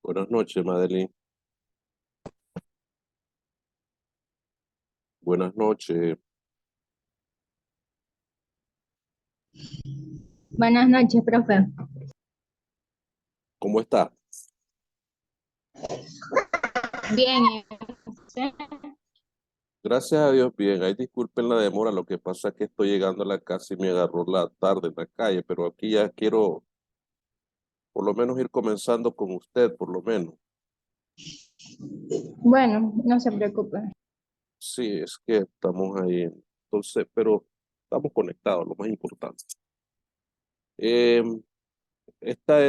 Buenas noches, Madeline. Buenas noches. Buenas noches, profe. ¿Cómo está? Bien, ¿y usted? Gracias a Dios, bien. Ay, disculpen la demora. Lo que pasa es que estoy llegando a la casa y me agarró la tarde en la calle, pero aquí ya quiero por lo menos ir comenzando con usted, por lo menos. Bueno, no se preocupe. Sí, es que estamos ahí. Entonces, pero estamos conectados, lo más importante. Em,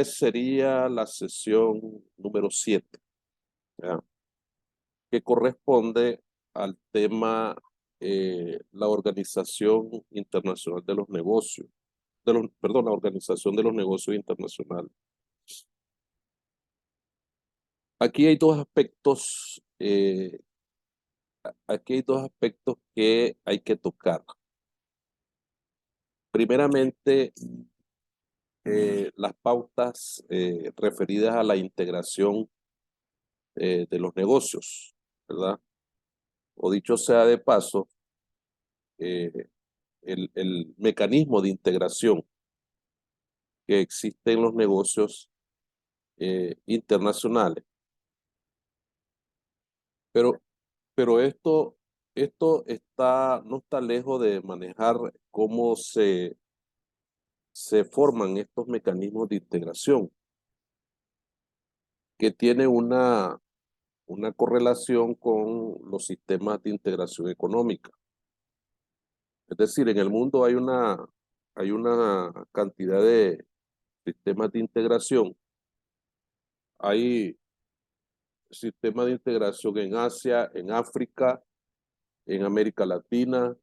sería la sesión número 7, ¿ya? Que corresponde al tema la Organización Internacional de los Negocios, perdón, la Organización de los Negocios Internacionales. Aquí hay dos aspectos, que hay que tocar. Primeramente, las pautas referidas a la integración de los negocios, ¿verdad? O dicho sea de paso, eh, el mecanismo de integración que existe en los negocios internacionales. Pero, pero esto no está lejos de manejar cómo se forman estos mecanismos de integración, que tiene una correlación con los sistemas de integración económica. Es decir, en el mundo hay una cantidad de sistemas de integración. Hay sistemas de integración en Asia, en África, en América Latina,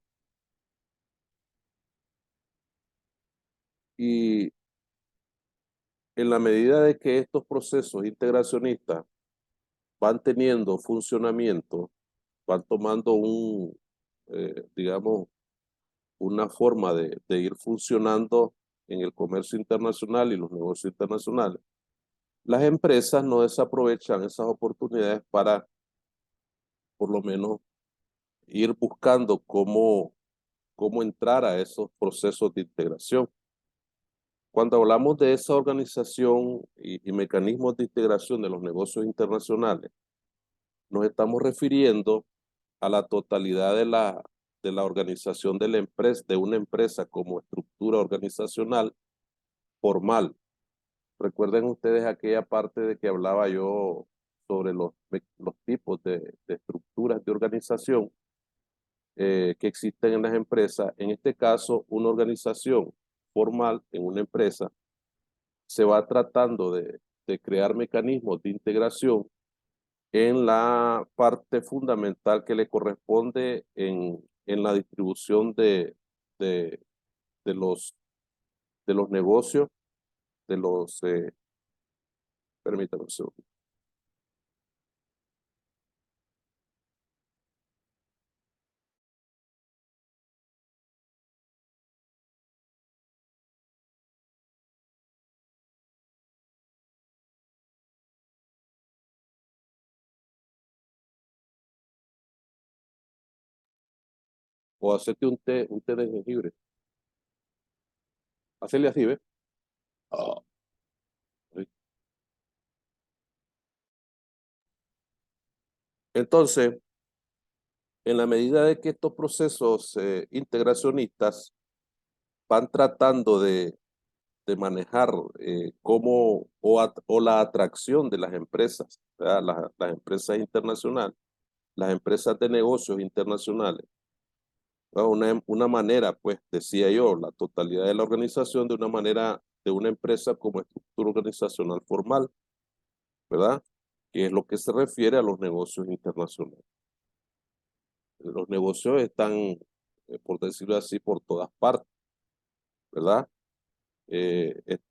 y en la medida de que estos procesos integracionistas van teniendo funcionamiento, van tomando digamos, una forma de ir funcionando en el comercio internacional y los negocios internacionales, las empresas no desaprovechan esas oportunidades para, por lo menos, ir buscando cómo entrar a esos procesos de integración. Cuando hablamos de esa organización y mecanismos de integración de los negocios internacionales, nos estamos refiriendo a la totalidad de la organización de la empresa, de una empresa como estructura organizacional formal. Recuerden ustedes aquella parte de que hablaba yo sobre los tipos de estructuras de organización que existen en las empresas. En este caso, una organización formal en una empresa se va tratando de crear mecanismos de integración en la parte fundamental que le corresponde en la distribución de, de los, de los negocios, de los, permítame un segundo. O hacerte un té de jengibre. Hacerle así, ¿ves? Ah, sí. Entonces, en la medida de que estos procesos integracionistas van tratando de manejar o la atracción de las empresas, ¿verdad? Las empresas internacionales, las empresas de negocios internacionales, ¿verdad? Una manera, pues decía yo, la totalidad de la organización de una manera, de una empresa como estructura organizacional formal, ¿verdad? Que es lo que se refiere a los negocios internacionales. Los negocios están, por decirlo así, por todas partes, ¿verdad?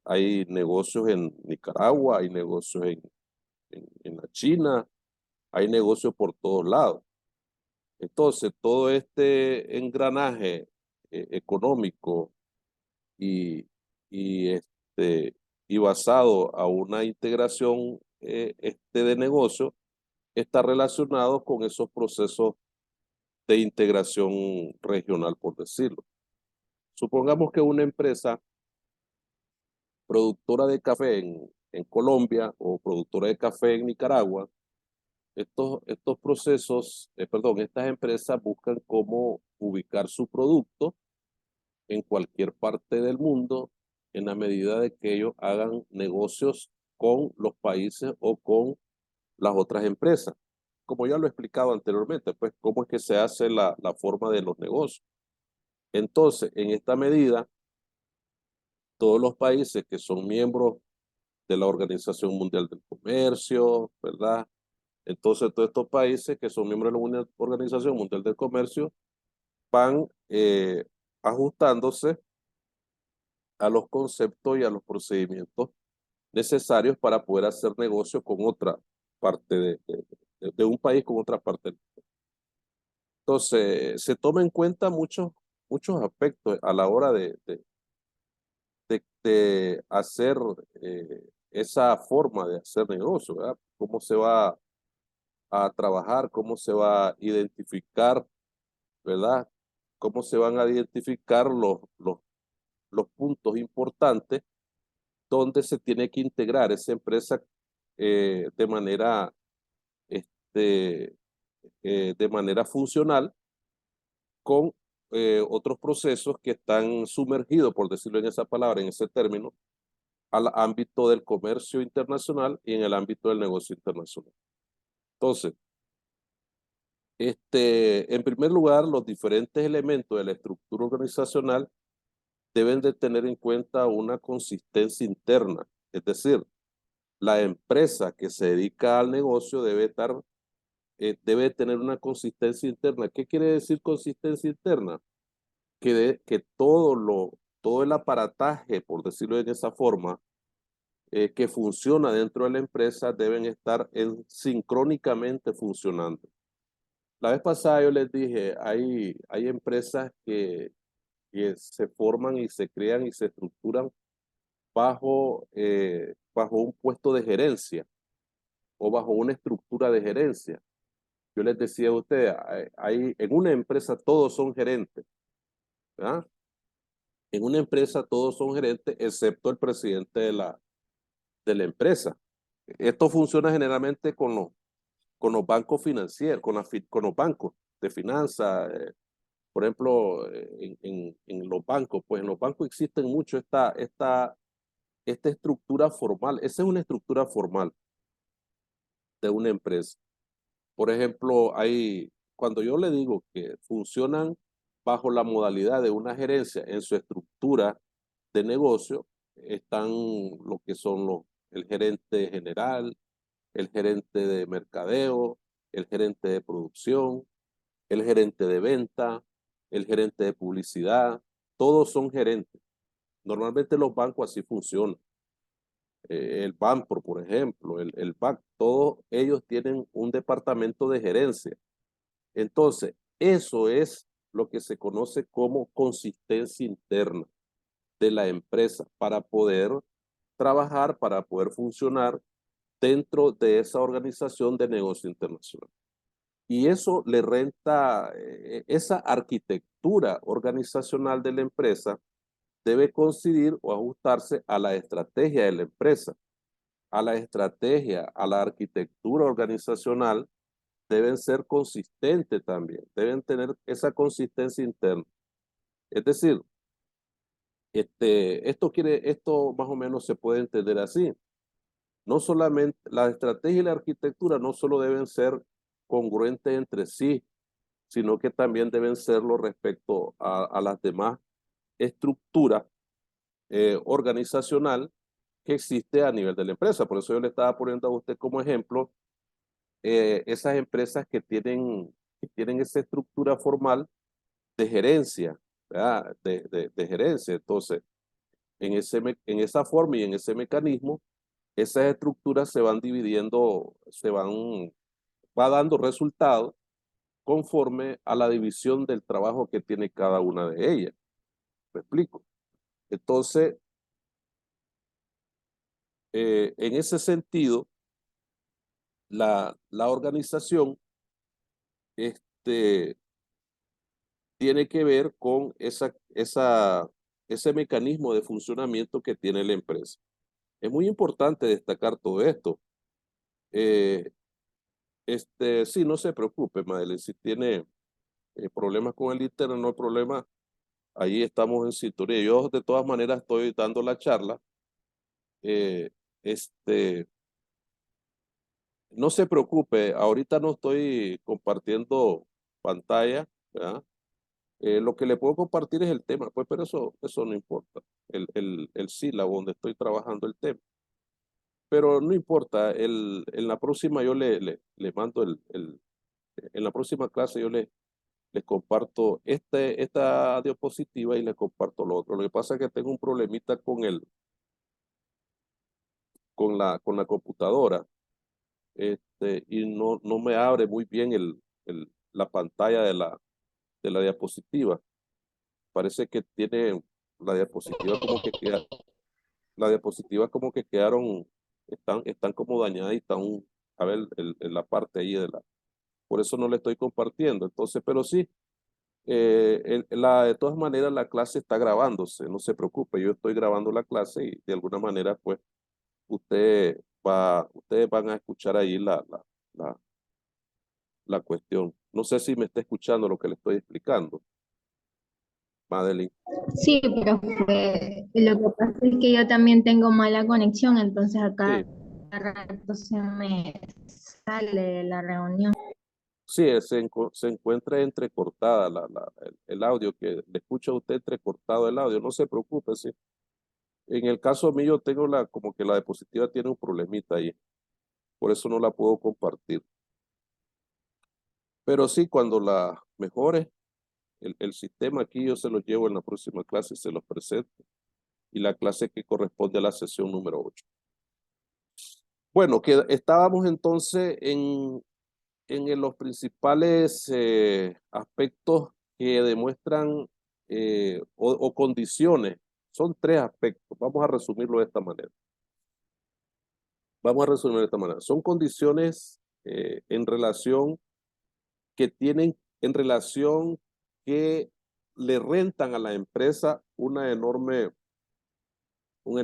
Hay negocios en Nicaragua, hay negocios en la China, hay negocios por todos lados. Entonces, todo este engranaje económico y, y, este, y basado a una integración de negocio está relacionado con esos procesos de integración regional, por decirlo. Supongamos que una empresa productora de café en Colombia o productora de café en Nicaragua, estos procesos, perdón, estas empresas buscan cómo ubicar su producto en cualquier parte del mundo en la medida de que ellos hagan negocios con los países o con las otras empresas. Como ya lo he explicado anteriormente, pues cómo es que se hace la forma de los negocios. Entonces, en esta medida, todos los países que son miembros de la Organización Mundial del Comercio, ¿verdad? Entonces, todos estos países que son miembros de la Organización Mundial del Comercio van ajustándose a los conceptos y a los procedimientos necesarios para poder hacer negocio con otra parte de un país con otra parte. Entonces, se toma en cuenta muchos aspectos a la hora de hacer esa forma de hacer negocio, ¿verdad? Cómo se va a trabajar, cómo se va a identificar, ¿verdad? Cómo se van a identificar los puntos importantes donde se tiene que integrar esa empresa de manera, este, de manera funcional con otros procesos que están sumergidos, por decirlo en esa palabra, en ese término, al ámbito del comercio internacional y en el ámbito del negocio internacional. Entonces, en primer lugar, los diferentes elementos de la estructura organizacional deben de tener en cuenta una consistencia interna, es decir, la empresa que se dedica al negocio debe tener una consistencia interna. ¿Qué quiere decir consistencia interna? Que todo el aparataje, por decirlo de esa forma, que funciona dentro de la empresa deben estar sincrónicamente funcionando. La vez pasada yo les dije, hay empresas que se forman y se crean y se estructuran bajo un puesto de gerencia o bajo una estructura de gerencia. Yo les decía a ustedes, en una empresa todos son gerentes, ¿verdad? En una empresa todos son gerentes excepto el presidente de la empresa. Esto funciona generalmente con los bancos financieros, con los bancos de finanzas. Por ejemplo, en los bancos, pues en los bancos existen mucho esta estructura formal. Esa es una estructura formal de una empresa. Por ejemplo, cuando yo le digo que funcionan bajo la modalidad de una gerencia en su estructura de negocio, están lo que son el gerente general, el gerente de mercadeo, el gerente de producción, el gerente de venta, el gerente de publicidad, todos son gerentes. Normalmente los bancos así funcionan. El Banpro, por ejemplo, el BAC, todos ellos tienen un departamento de gerencia. Entonces, eso es lo que se conoce como consistencia interna de la empresa para poder trabajar, para poder funcionar dentro de esa organización de negocio internacional. Y eso le renta, esa arquitectura organizacional de la empresa debe coincidir o ajustarse a la estrategia de la empresa, a la estrategia, a la arquitectura organizacional, deben ser consistentes también, deben tener esa consistencia interna. Es decir, esto más o menos se puede entender así. No solamente la estrategia y la arquitectura no solo deben ser congruentes entre sí, sino que también deben serlo respecto a las demás estructuras organizacional que existe a nivel de la empresa. Por eso yo le estaba poniendo a usted como ejemplo esas empresas que tienen esa estructura formal de gerencia, ¿verdad? De gerencia. Entonces, en esa forma y en ese mecanismo, esas estructuras se van dividiendo, va dando resultados conforme a la división del trabajo que tiene cada una de ellas. ¿Me explico? Entonces, en ese sentido, la organización tiene que ver con ese mecanismo de funcionamiento que tiene la empresa. Es muy importante destacar todo esto. Eh, sí, no se preocupe, Madeleine, si tiene problemas con el internet, no hay problema, ahí estamos en sintonía. Yo de todas maneras estoy dando la charla. Eh, este, no se preocupe, ahorita no estoy compartiendo pantalla, ¿verdad? Lo que le puedo compartir es el tema, pues, pero eso no importa, el sílabo donde estoy trabajando el tema. Pero no importa, en la próxima yo le mando en la próxima clase yo les comparto esta diapositiva y les comparto lo otro. Lo que pasa es que tengo un problemita con la computadora, y no me abre muy bien la pantalla de la diapositiva. Parece que tiene la diapositiva como que queda, las diapositivas como que quedaron, están como dañadas y están, a ver, en la parte ahí por eso no le estoy compartiendo. Entonces, pero sí, de todas maneras la clase está grabándose, no se preocupe, yo estoy grabando la clase y de alguna manera, pues, ustedes van a escuchar ahí la, la cuestión. No sé si me está escuchando lo que le estoy explicando, Madeline. Sí, profe. Lo que pasa es que yo también tengo mala conexión, entonces Sí, acá cada rato se me sale de la reunión. sí, se encuentra entrecortada el audio, que le escucha a usted entrecortado el audio, no se preocupe, sí. En el caso mío tengo como que la diapositiva tiene un problemita ahí, por eso no la puedo compartir. Pero sí, cuando la mejore, el sistema aquí yo se lo llevo en la próxima clase y se los presento. Y la clase que corresponde a la sesión número 8. Bueno, que estábamos entonces en los principales aspectos que demuestran o condiciones. Son tres aspectos. Vamos a resumirlo de esta manera. Vamos a resumir de esta manera. Son condiciones en relación que tienen, en relación que le rentan a la empresa un enorme una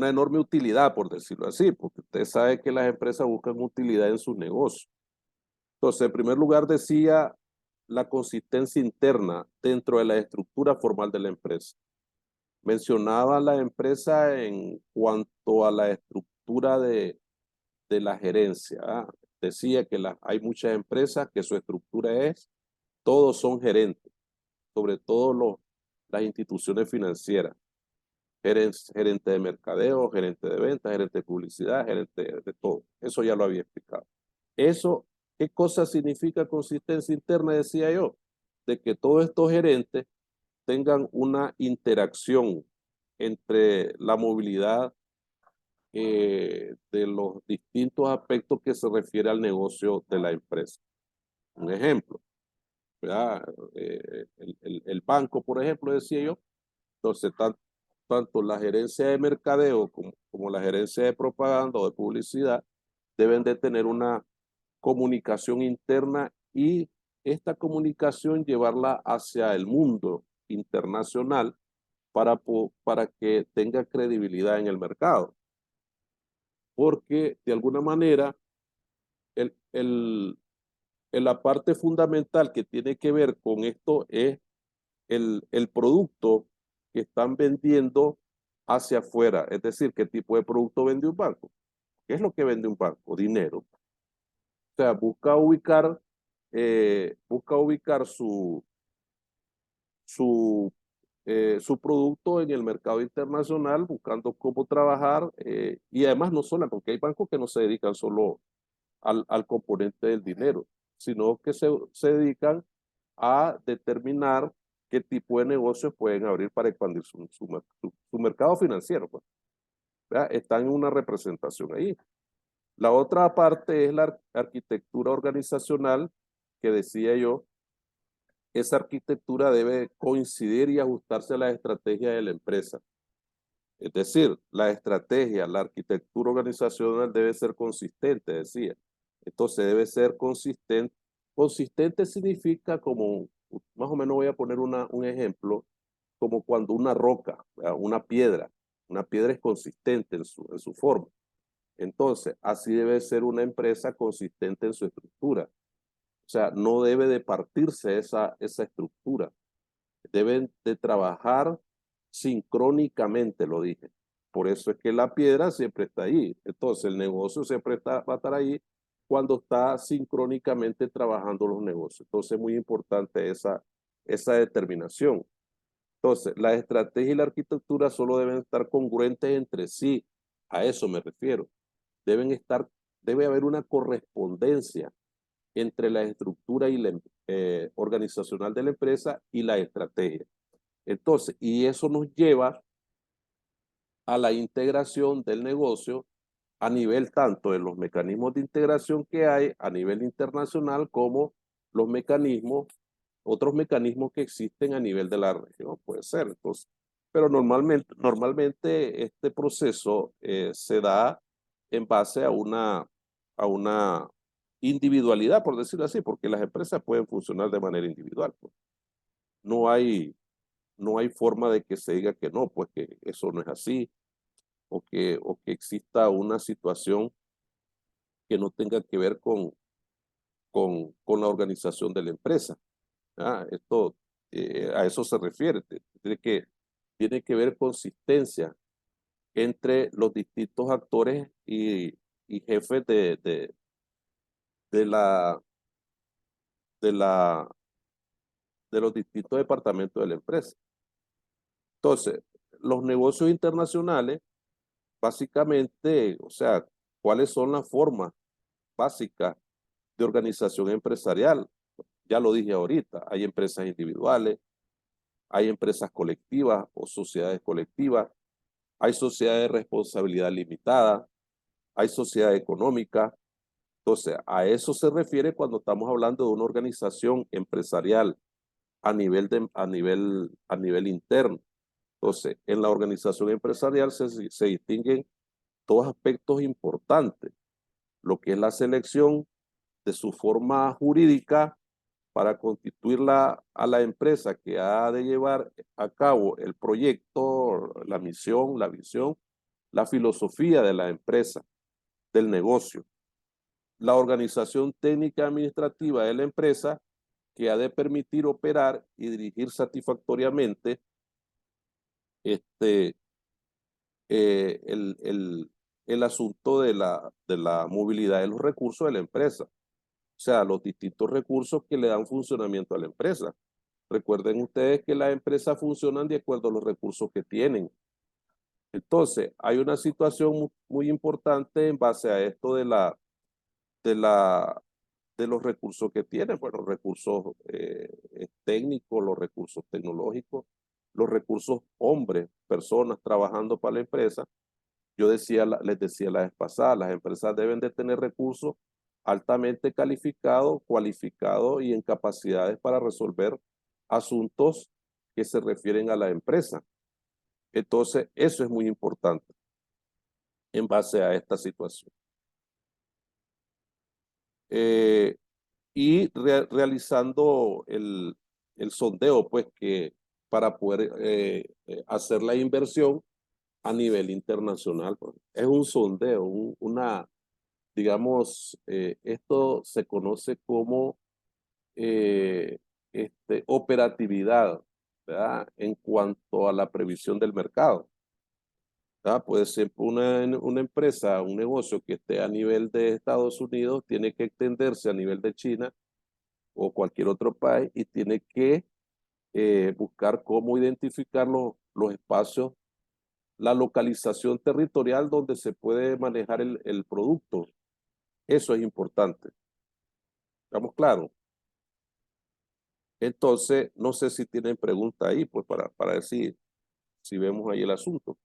enorme utilidad, por decirlo así, porque usted sabe que las empresas buscan utilidad en sus negocios. Entonces, en primer lugar, decía la consistencia interna dentro de la estructura formal de la empresa. Mencionaba la empresa en cuanto a la estructura de la gerencia. Decía que hay muchas empresas que su estructura todos son gerentes, sobre todo las instituciones financieras. Gerente de mercadeo, gerente de ventas, gerente de publicidad, gerente de todo. Eso ya lo había explicado. Eso, ¿qué cosa significa consistencia interna? Decía yo, de que todos estos gerentes tengan una interacción entre la movilidad de los distintos aspectos que se refiere al negocio de la empresa. Un ejemplo, ¿verdad? El banco, por ejemplo, decía yo, entonces tanto la gerencia de mercadeo como la gerencia de propaganda o de publicidad deben de tener una comunicación interna y esta comunicación llevarla hacia el mundo internacional para que tenga credibilidad en el mercado. Porque de alguna manera el, el, la parte fundamental que tiene que ver con esto es el producto que están vendiendo hacia afuera. Es decir, ¿qué tipo de producto vende un banco? ¿Qué es lo que vende un banco? Dinero. O sea, busca ubicar su producto en el mercado internacional, buscando cómo trabajar, y además no solo, porque hay bancos que no se dedican solo al componente del dinero, sino que se dedican a determinar qué tipo de negocios pueden abrir para expandir su mercado financiero. Pues, ¿verdad? Están en una representación ahí. La otra parte es la arquitectura organizacional, que decía yo, esa arquitectura debe coincidir y ajustarse a las estrategias de la empresa. Es decir, la estrategia, la arquitectura organizacional debe ser consistente, decía. Entonces debe ser consistente. Consistente significa como, más o menos voy a poner un ejemplo, como cuando una roca, ¿verdad? Una piedra es consistente en su forma. Entonces, así debe ser una empresa consistente en su estructura. O sea, no debe de partirse esa estructura. Deben de trabajar sincrónicamente, lo dije. Por eso es que la piedra siempre está ahí. Entonces, el negocio siempre va a estar ahí cuando está sincrónicamente trabajando los negocios. Entonces, es muy importante esa determinación. Entonces, la estrategia y la arquitectura solo deben estar congruentes entre sí. A eso me refiero. Debe haber una correspondencia entre la estructura y organizacional de la empresa y la estrategia. Entonces, y eso nos lleva a la integración del negocio a nivel tanto de los mecanismos de integración que hay a nivel internacional como los mecanismos, otros mecanismos que existen a nivel de la región, puede ser. Entonces, pero normalmente este proceso se da en base a una individualidad, por decirlo así, porque las empresas pueden funcionar de manera individual. Pues. No hay, no hay forma de que se diga que no, pues que eso no es así, o que exista una situación que no tenga que ver con la organización de la empresa. Esto a eso se refiere. Tiene que ver consistencia entre los distintos actores y jefes de la, de la, de los distintos departamentos de la empresa. Entonces, los negocios internacionales, básicamente, o sea, ¿cuáles son las formas básicas de organización empresarial? Ya lo dije ahorita, hay empresas individuales, hay empresas colectivas o sociedades colectivas, hay sociedades de responsabilidad limitada, hay sociedad económica. Entonces, a eso se refiere cuando estamos hablando de una organización empresarial a nivel interno. Entonces, en la organización empresarial se distinguen dos aspectos importantes, lo que es la selección de su forma jurídica para constituirla a la empresa que ha de llevar a cabo el proyecto, la misión, la visión, la filosofía de la empresa, del negocio, la organización técnica administrativa de la empresa que ha de permitir operar y dirigir satisfactoriamente este, el asunto de la movilidad de los recursos de la empresa. O sea, los distintos recursos que le dan funcionamiento a la empresa. Recuerden ustedes que las empresas funcionan de acuerdo a los recursos que tienen. Entonces, hay una situación muy importante en base a esto de, la, de los recursos que tienen, bueno, recursos técnicos, los recursos tecnológicos, los recursos hombres, personas trabajando para la empresa. Les decía la vez pasada, las empresas deben de tener recursos altamente calificados, cualificados y en capacidades para resolver asuntos que se refieren a la empresa. Entonces, eso es muy importante en base a esta situación. Eh, y realizando el sondeo, pues que para poder hacer la inversión a nivel internacional. Pues. Es un sondeo, digamos, esto se conoce como eh, operatividad, ¿verdad? En cuanto a la previsión del mercado. Puede ser una empresa, un negocio que esté a nivel de Estados Unidos, tiene que extenderse a nivel de China o cualquier otro país y tiene que buscar cómo identificar los espacios, la localización territorial donde se puede manejar el producto. Eso es importante. ¿Estamos claros? Entonces, no sé si tienen pregunta ahí, pues para decir si vemos ahí el asunto.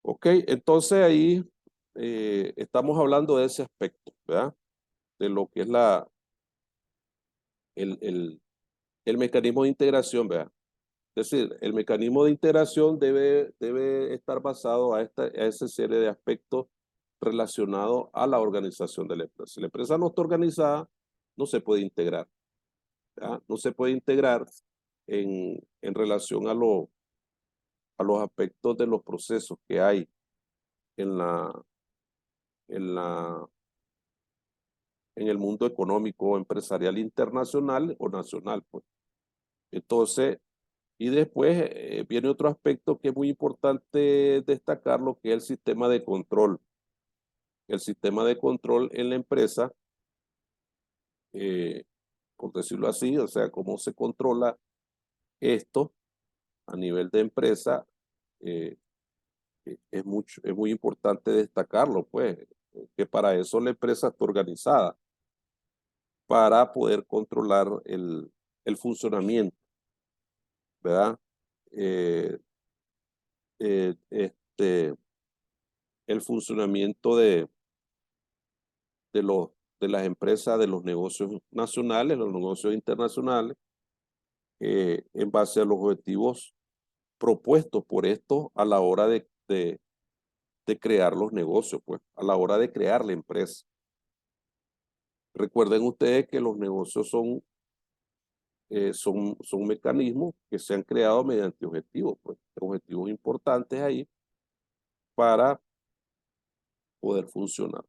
Ok, entonces ahí estamos hablando de ese aspecto, ¿verdad? De lo que es el, el, el mecanismo de integración, ¿verdad? Es decir, el mecanismo de integración debe estar basado a esa serie de aspectos relacionados a la organización de la empresa. Si la empresa no está organizada, no se puede integrar, ¿verdad? No se puede integrar en relación a los aspectos de los procesos que hay en en la, en el mundo económico, empresarial, internacional o nacional, pues. Entonces, y después viene otro aspecto que es muy importante destacar, lo que es el sistema de control. El sistema de control en la empresa, eh, por decirlo así, o sea, cómo se controla esto a nivel de empresa, eh, es muy importante destacarlo, pues, que para eso la empresa está organizada, para poder controlar el funcionamiento, ¿verdad? Eh, este, el funcionamiento de, los, de las empresas, de los negocios nacionales, los negocios internacionales, en base a los objetivos propuestos por estos a la hora de crear los negocios, pues, a la hora de crear la empresa. Recuerden ustedes que los negocios son mecanismos que se han creado mediante objetivos, pues, objetivos importantes ahí para poder funcionar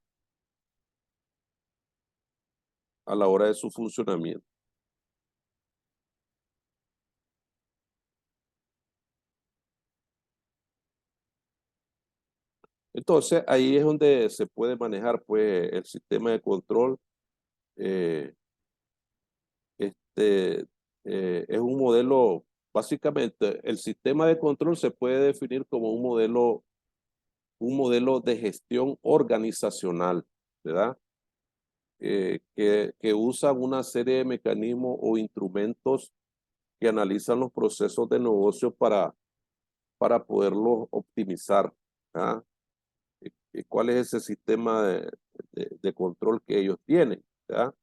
a la hora de su funcionamiento. Entonces, ahí es donde se puede manejar, pues, el sistema de control. eh, este, es un modelo, básicamente, el sistema de control se puede definir como un modelo de gestión organizacional, ¿verdad? Que usa una serie de mecanismos o instrumentos que analizan los procesos de negocio para poderlos optimizar, ¿verdad? ¿Y cuál es ese sistema de control que ellos tienen? ¿Verdad?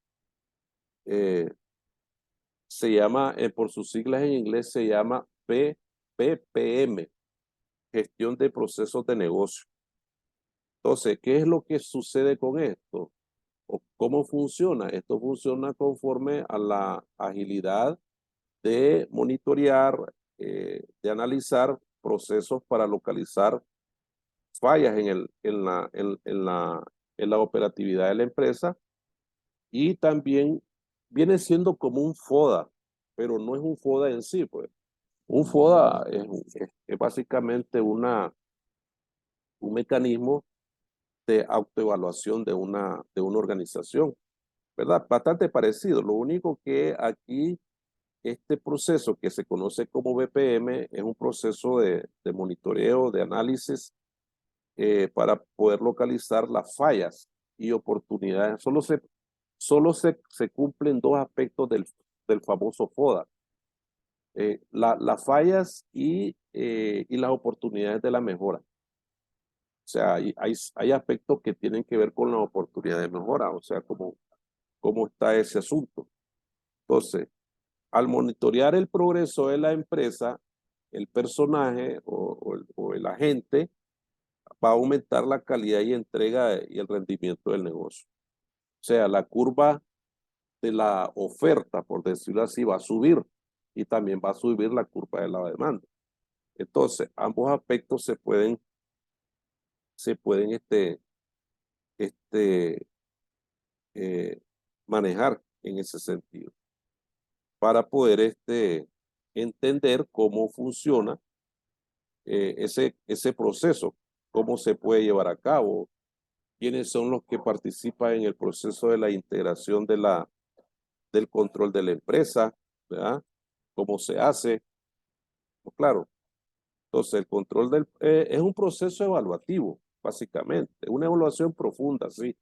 Eh, Se llama, por sus siglas en inglés, se llama PPM, Gestión de Procesos de Negocio. Entonces, ¿qué es lo que sucede con esto? ¿O cómo funciona? Esto funciona conforme a la agilidad de monitorear, de analizar procesos para localizar fallas en la operatividad de la empresa, y también viene siendo como un FODA, pero no es un FODA en sí, pues. Un FODA es básicamente un mecanismo de autoevaluación de una organización, ¿verdad? Bastante parecido. Lo único que aquí este proceso que se conoce como BPM es un proceso de monitoreo, de análisis, para poder localizar las fallas y oportunidades. Se cumplen dos aspectos del famoso FODA. Las fallas y las oportunidades de la mejora. O sea, hay aspectos que tienen que ver con la oportunidad de mejora, o sea, cómo está ese asunto. Entonces, al monitorear el progreso de la empresa, el personaje o el agente va a aumentar la calidad y entrega y el rendimiento del negocio. O sea, la curva de la oferta, por decirlo así, va a subir, y también va a subir la curva de la demanda. Entonces, ambos aspectos se pueden este, eh, manejar en ese sentido para poder entender cómo funciona ese proceso, cómo se puede llevar a cabo, quiénes son los que participan en el proceso de la integración del control de la empresa, ¿verdad? Cómo se hace. Pues claro, entonces el control es un proceso evaluativo, básicamente, una evaluación profunda, sí.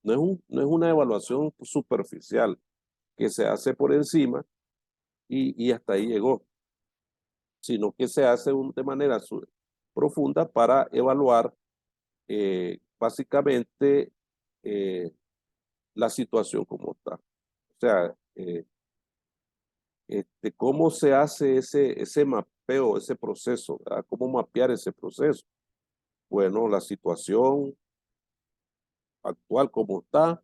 No es una evaluación superficial que se hace por encima y hasta ahí llegó, sino que se hace de manera profunda para evaluar básicamente la situación como está. O sea, cómo se hace ese mapeo, ese proceso, ¿verdad? ¿Cómo mapear ese proceso? Bueno, la situación actual como está,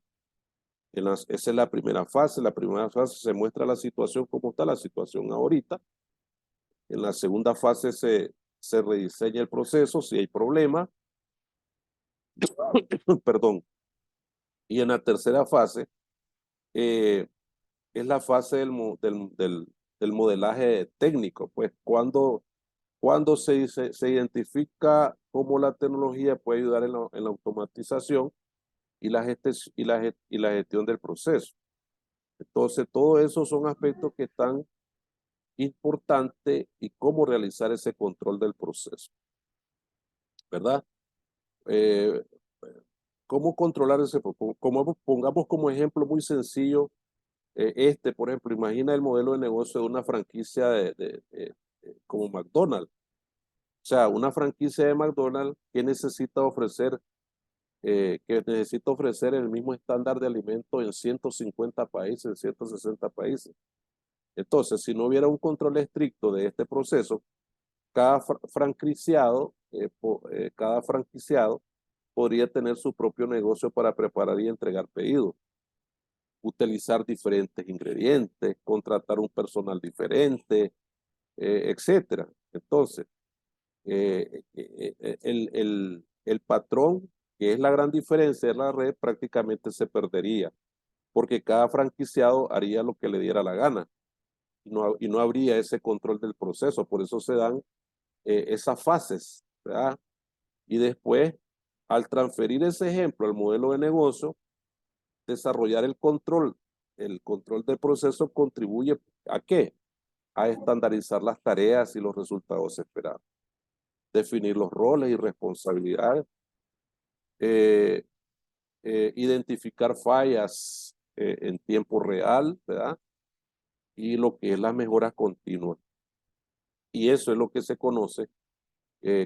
esa es la primera fase. La primera fase se muestra la situación como está, la situación ahorita. En la segunda fase se rediseña el proceso si hay problema. Perdón. Y en la tercera fase es la fase del modelaje técnico, pues cuando se identifica cómo la tecnología puede ayudar en la automatización y la gestión del proceso. Entonces, todo eso son aspectos que están importantes y cómo realizar ese control del proceso, ¿verdad? Eh, ¿Cómo controlar ese proceso? Pongamos como ejemplo muy sencillo por ejemplo, imagina el modelo de negocio de una franquicia como McDonald's. O sea, una franquicia de McDonald's que necesita ofrecer el mismo estándar de alimentos en 150 países, en 160 países. Entonces, si no hubiera un control estricto de este proceso, cada franquiciado podría tener su propio negocio para preparar y entregar pedidos, utilizar diferentes ingredientes, contratar un personal diferente, etcétera. Entonces, el patrón, que es la gran diferencia de la red, prácticamente se perdería, porque cada franquiciado haría lo que le diera la gana y no habría ese control del proceso. Por eso se dan esas fases, ¿verdad? Y después, al transferir ese ejemplo al modelo de negocio, desarrollar el control del proceso contribuye ¿a qué? A estandarizar las tareas y los resultados esperados, definir los roles y responsabilidades, eh, identificar fallas en tiempo real, ¿verdad? Y lo que es la mejora continua. Y eso es lo que se conoce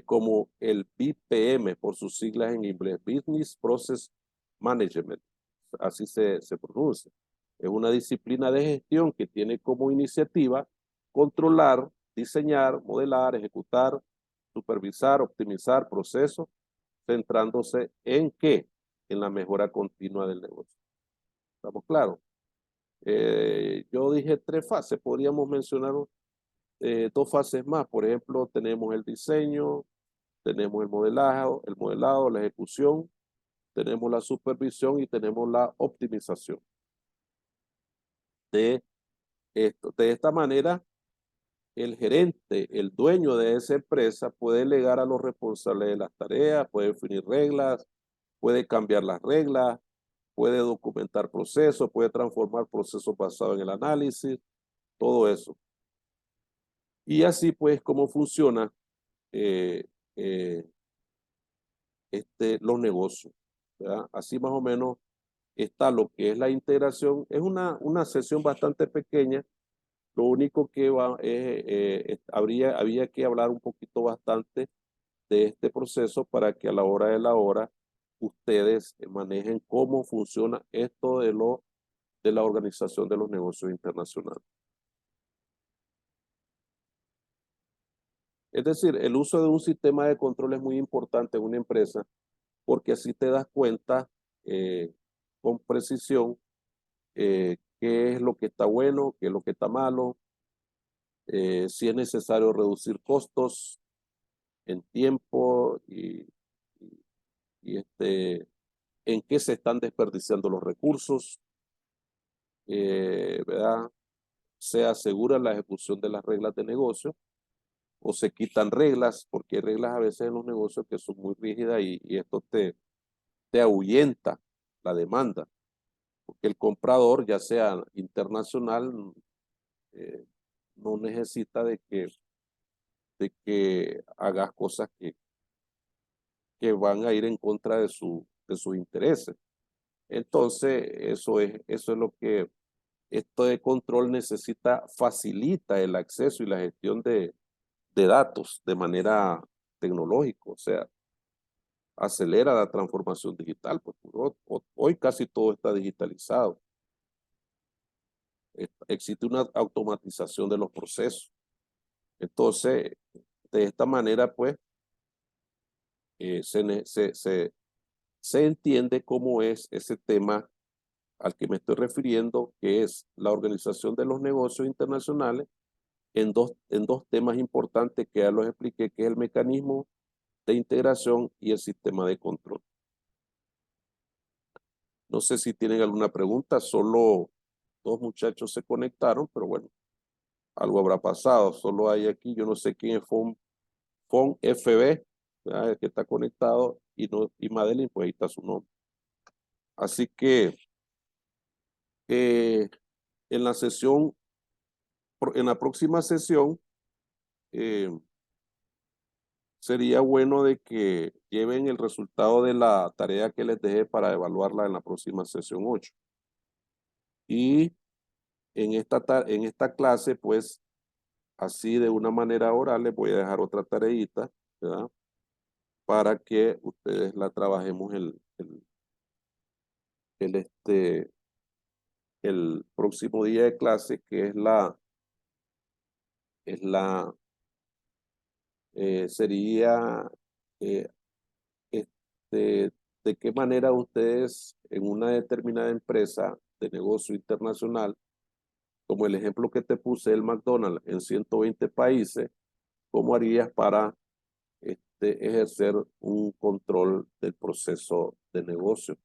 como el BPM, por sus siglas en inglés, Business Process Management, así se pronuncia. Es una disciplina de gestión que tiene como iniciativa controlar, diseñar, modelar, ejecutar, supervisar, optimizar procesos, centrándose en qué, en la mejora continua del negocio. ¿Estamos claros? Yo dije 3 fases, podríamos mencionar 2 fases más. Por ejemplo, tenemos el diseño, tenemos el modelado, la ejecución, tenemos la supervisión y tenemos la optimización de esto. De esta manera, el gerente, el dueño de esa empresa puede delegar a los responsables de las tareas, puede definir reglas, puede cambiar las reglas, puede documentar procesos, puede transformar procesos basados en el análisis, todo eso. Y así pues, cómo funciona eh, eh, los negocios, ¿verdad? Así más o menos está lo que es la integración. Es una sesión bastante pequeña. Lo único que había que hablar un poquito bastante de este proceso para que a la hora de la hora ustedes manejen cómo funciona esto de la organización de los negocios internacionales. Es decir, el uso de un sistema de control es muy importante en una empresa porque así te das cuenta con precisión qué es lo que está bueno, qué es lo que está malo, si es necesario reducir costos en tiempo y en qué se están desperdiciando los recursos, ¿verdad? Se asegura la ejecución de las reglas de negocio o se quitan reglas, porque hay reglas a veces en los negocios que son muy rígidas y esto te ahuyenta la demanda, porque el comprador, ya sea internacional, no necesita de que hagas cosas que van a ir en contra de sus intereses. Entonces, eso es lo que esto de control facilita el acceso y la gestión de datos de manera tecnológico, o sea, acelera la transformación digital, pues hoy casi todo está digitalizado. Existe una automatización de los procesos. Entonces, de esta manera, pues, se entiende cómo es ese tema al que me estoy refiriendo, que es la organización de los negocios internacionales en dos temas importantes que ya los expliqué, que es el mecanismo de integración y el sistema de control. No sé si tienen alguna pregunta, solo 2 muchachos se conectaron, pero bueno, algo habrá pasado. Solo hay aquí, yo no sé quién es FON FB, el que está conectado, y Madeline, pues ahí está su nombre. Así que en la próxima sesión, sería bueno de que lleven el resultado de la tarea que les dejé para evaluarla en la próxima sesión 8. Y en esta clase, pues, así de una manera oral, les voy a dejar otra tareita, ¿verdad? Para que ustedes la trabajemos el próximo día de clase, que sería eh, este, de qué manera ustedes en una determinada empresa de negocio internacional, como el ejemplo que te puse, el McDonald's en 120 países, ¿cómo harías para ejercer un control del proceso de negocio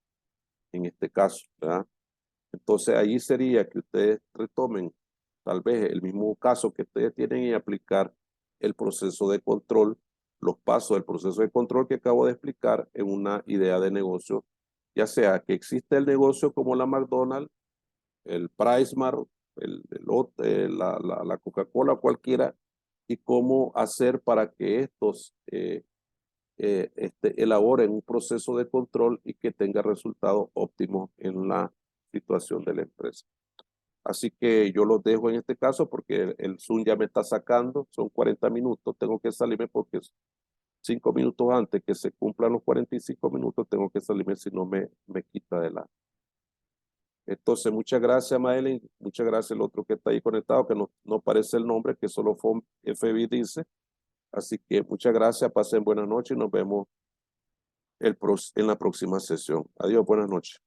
en este caso, ¿verdad? Entonces ahí sería que ustedes retomen tal vez el mismo caso que ustedes tienen y aplicar el proceso de control, los pasos del proceso de control que acabo de explicar en una idea de negocio, ya sea que existe el negocio como la McDonald's, el PriceSmart, la Coca-Cola, cualquiera, y cómo hacer para que estos elaboren un proceso de control y que tenga resultados óptimos en la situación de la empresa. Así que yo los dejo en este caso porque el Zoom ya me está sacando, son 40 minutos, tengo que salirme porque 5 minutos antes que se cumplan los 45 minutos tengo que salirme si no me quita de la. Entonces, muchas gracias, Madeline, muchas gracias el otro que está ahí conectado, que no aparece el nombre, que solo fue FB dice. Así que muchas gracias, pasen buenas noches y nos vemos en la próxima sesión. Adiós, buenas noches.